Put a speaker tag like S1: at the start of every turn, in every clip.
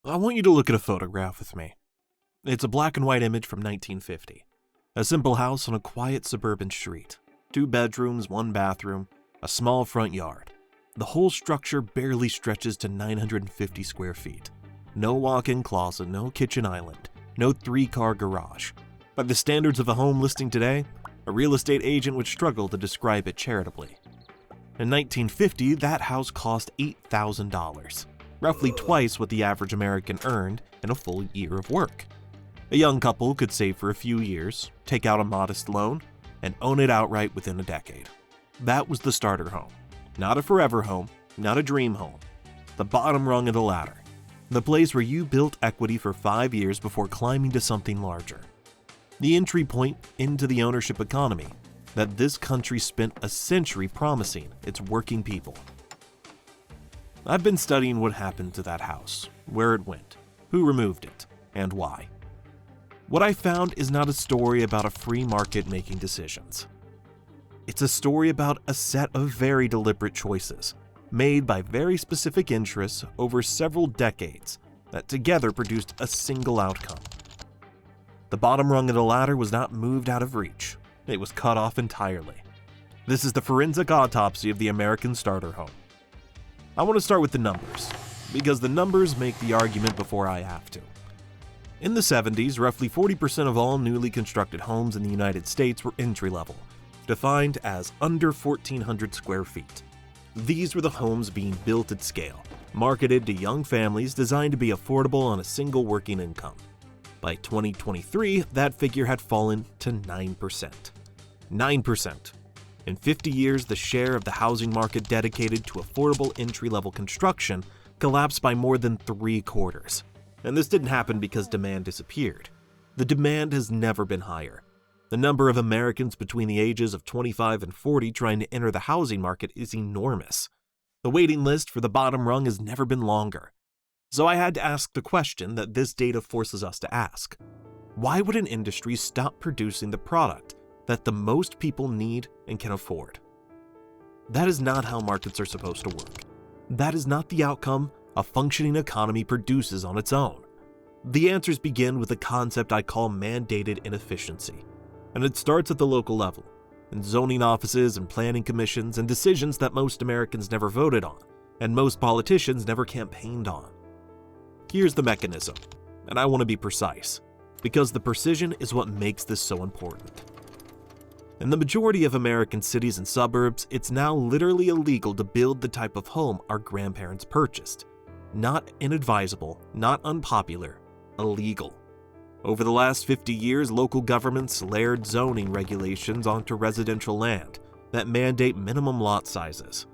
S1: I want you to look at a photograph with me. It's a black and white image from 1950. A simple house on a quiet suburban street. 2 bedrooms, 1 bathroom, a small front yard. The whole structure barely stretches to 950 square feet. No walk-in closet, no kitchen island, no 3-car garage. By the standards of a home listing today, a real estate agent would struggle to describe it charitably. In 1950, that house cost $8,000, roughly twice what the average American earned in a full year of work. A young couple could save for a few years, take out a modest loan, and own it outright within a decade. That was the starter home. Not a forever home, not a dream home. The bottom rung of the ladder. The place where you built equity for 5 years before climbing to something larger. The entry point into the ownership economy that this country spent a century promising its working people. I've been studying what happened to that house, where it went, who removed it, and why. What I found is not a story about a free market making decisions. It's a story about a set of very deliberate choices, made by very specific interests over several decades that together produced a single outcome. The bottom rung of the ladder was not moved out of reach. It was cut off entirely. This is the forensic autopsy of the American starter home. I want to start with the numbers, because the numbers make the argument before I have to. In the 70s, roughly 40% of all newly constructed homes in the United States were entry-level, defined as under 1,400 square feet. These were the homes being built at scale, marketed to young families designed to be affordable on a single working income. By 2023, that figure had fallen to 9%. 9%. In 50 years, the share of the housing market dedicated to affordable entry-level construction collapsed by more than 3/4. And this didn't happen because demand disappeared. The demand has never been higher. The number of Americans between the ages of 25 and 40 trying to enter the housing market is enormous. The waiting list for the bottom rung has never been longer. So I had to ask the question that this data forces us to ask. Why would an industry stop producing the product that the most people need and can afford? That is not how markets are supposed to work. That is not the outcome a functioning economy produces on its own. The answers begin with a concept I call mandated inefficiency, and it starts at the local level, in zoning offices and planning commissions and decisions that most Americans never voted on, and most politicians never campaigned on. Here's the mechanism, and I want to be precise, because the precision is what makes this so important. In the majority of American cities and suburbs, it's now literally illegal to build the type of home our grandparents purchased. Not inadvisable, not unpopular, illegal. Over the last 50 years, local governments layered zoning regulations onto residential land that mandate minimum lot sizes.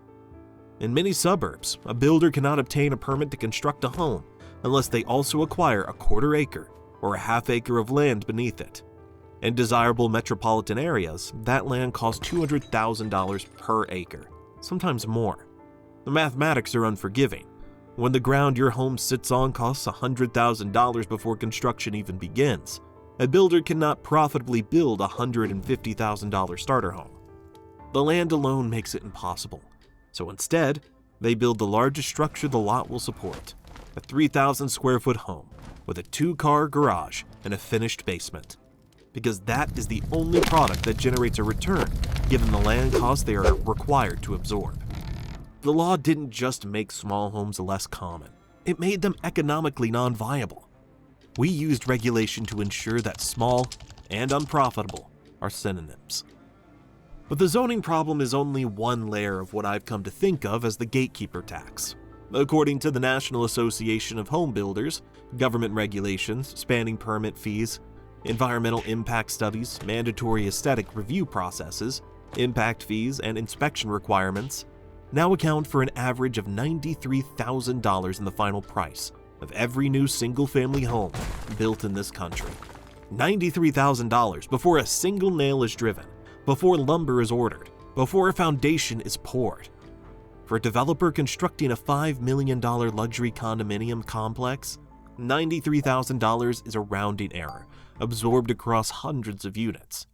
S1: In many suburbs, a builder cannot obtain a permit to construct a home unless they also acquire a 1/4 acre or a 1/2 acre of land beneath it. In desirable metropolitan areas, that land costs $200,000 per acre, sometimes more. The mathematics are unforgiving. When the ground your home sits on costs $100,000 before construction even begins, a builder cannot profitably build a $150,000 starter home. The land alone makes it impossible. So instead, they build the largest structure the lot will support, a 3,000 square foot home with a 2-car garage and a finished basement. Because that is the only product that generates a return given the land costs they are required to absorb. The law didn't just make small homes less common, it made them economically non-viable. We used regulation to ensure that small and unprofitable are synonyms. But the zoning problem is only one layer of what I've come to think of as the gatekeeper tax. According to the National Association of Home Builders, government regulations spanning permit fees, environmental impact studies, mandatory aesthetic review processes, impact fees, and inspection requirements now account for an average of $93,000 in the final price of every new single-family home built in this country. $93,000 before a single nail is driven, before lumber is ordered, before a foundation is poured. For a developer constructing a $5 million luxury condominium complex, $93,000 is a rounding error, absorbed across hundreds of units.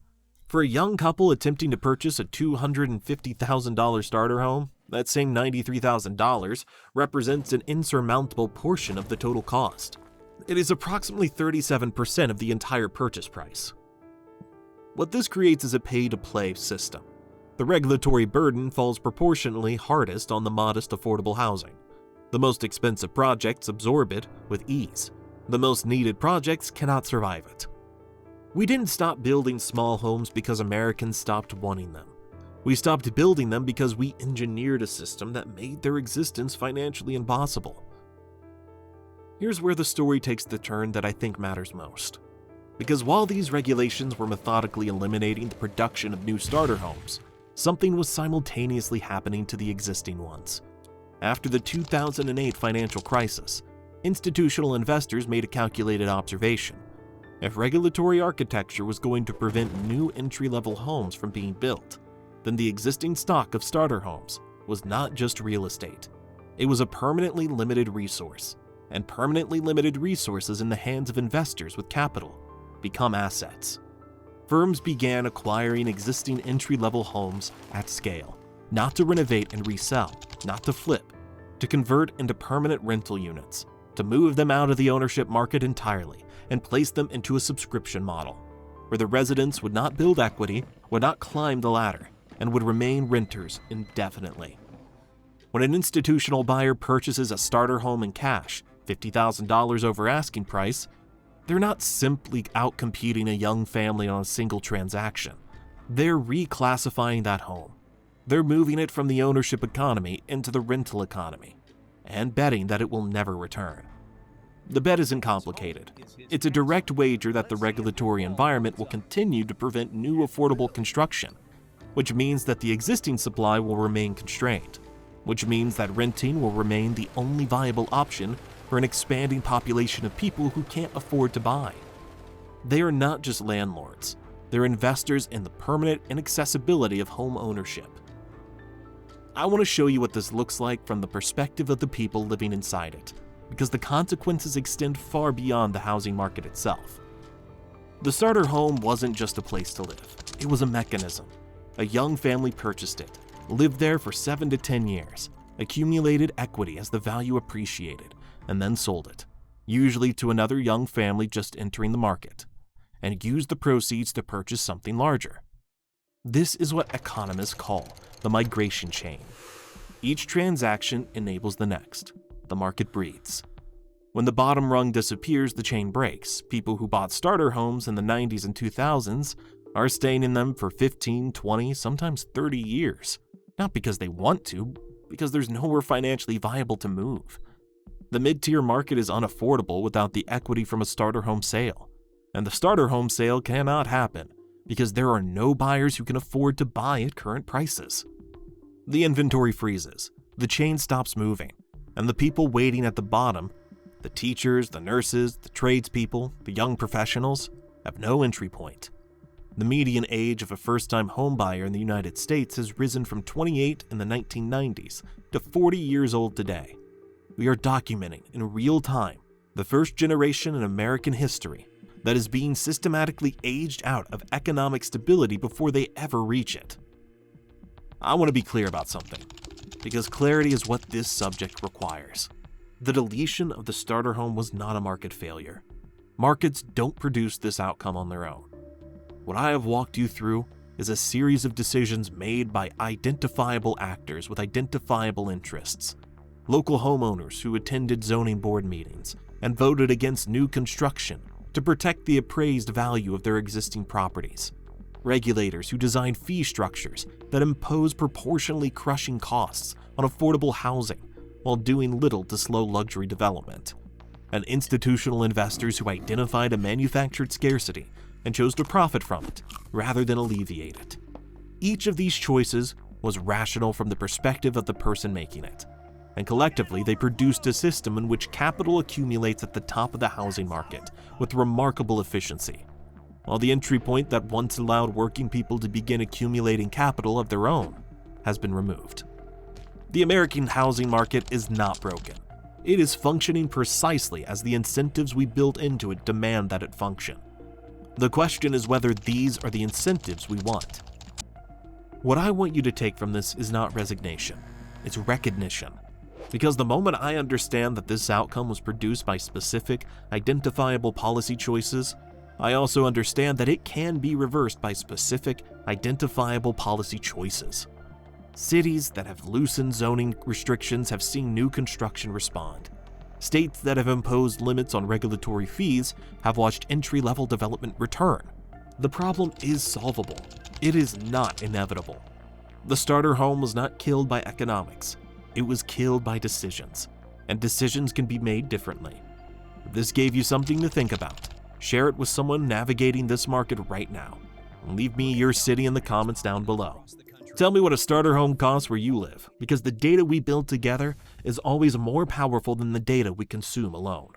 S1: For a young couple attempting to purchase a $250,000 starter home, That same $93,000 represents an insurmountable portion of the total cost. It is approximately 37% of the entire purchase price. What this creates is a pay-to-play system. The regulatory burden falls proportionally hardest on the modest affordable housing. The most expensive projects absorb it with ease. The most needed projects cannot survive it. We didn't stop building small homes because Americans stopped wanting them. We stopped building them because we engineered a system that made their existence financially impossible. Here's where the story takes the turn that I think matters most. Because while these regulations were methodically eliminating the production of new starter homes, something was simultaneously happening to the existing ones. After the 2008 financial crisis, institutional investors made a calculated observation. If regulatory architecture was going to prevent new entry-level homes from being built, then the existing stock of starter homes was not just real estate. It was a permanently limited resource, and permanently limited resources in the hands of investors with capital become assets. Firms began acquiring existing entry-level homes at scale, not to renovate and resell, not to flip, to convert into permanent rental units, to move them out of the ownership market entirely and place them into a subscription model, where the residents would not build equity, would not climb the ladder, and would remain renters indefinitely. When an institutional buyer purchases a starter home in cash, $50,000 over asking price, they're not simply outcompeting a young family on a single transaction. They're reclassifying that home. They're moving it from the ownership economy into the rental economy, and betting that it will never return. The bet isn't complicated. It's a direct wager that the regulatory environment will continue to prevent new affordable construction, which means that the existing supply will remain constrained, which means that renting will remain the only viable option for an expanding population of people who can't afford to buy. They are not just landlords, they're investors in the permanent inaccessibility of home ownership. I want to show you what this looks like from the perspective of the people living inside it, because the consequences extend far beyond the housing market itself. The starter home wasn't just a place to live, it was a mechanism. A young family purchased it, lived there for 7 to 10 years, accumulated equity as the value appreciated, and then sold it, usually to another young family just entering the market, and used the proceeds to purchase something larger. This is what economists call the migration chain. Each transaction enables the next. The market breathes. When the bottom rung disappears, the chain breaks. People who bought starter homes in the 90s and 2000s are staying in them for 15, 20, sometimes 30 years. Not because they want to, because there's nowhere financially viable to move. The mid-tier market is unaffordable without the equity from a starter home sale. And the starter home sale cannot happen because there are no buyers who can afford to buy at current prices. The inventory freezes, the chain stops moving, and the people waiting at the bottom, the teachers, the nurses, the tradespeople, the young professionals, have no entry point. The median age of a first-time home buyer in the United States has risen from 28 in the 1990s to 40 years old today. We are documenting in real time the first generation in American history that is being systematically aged out of economic stability before they ever reach it. I want to be clear about something, because clarity is what this subject requires. The deletion of the starter home was not a market failure. Markets don't produce this outcome on their own. What I have walked you through is a series of decisions made by identifiable actors with identifiable interests. Local homeowners who attended zoning board meetings and voted against new construction to protect the appraised value of their existing properties. Regulators who designed fee structures that impose proportionally crushing costs on affordable housing while doing little to slow luxury development. And institutional investors who identified a manufactured scarcity and chose to profit from it rather than alleviate it. Each of these choices was rational from the perspective of the person making it, and collectively they produced a system in which capital accumulates at the top of the housing market with remarkable efficiency, while the entry point that once allowed working people to begin accumulating capital of their own has been removed. The American housing market is not broken. It is functioning precisely as the incentives we built into it demand that it function. The question is whether these are the incentives we want. What I want you to take from this is not resignation. it's recognition. Because the moment I understand that this outcome was produced by specific, identifiable policy choices, I also understand that it can be reversed by specific, identifiable policy choices. Cities that have loosened zoning restrictions have seen new construction respond. States that have imposed limits on regulatory fees have watched entry-level development return. The problem is solvable. It is not inevitable. The starter home was not killed by economics. It was killed by decisions, and decisions can be made differently. If this gave you something to think about, share it with someone navigating this market right now. And leave me your city in the comments down below. Tell me what a starter home costs where you live, because the data we build together is always more powerful than the data we consume alone.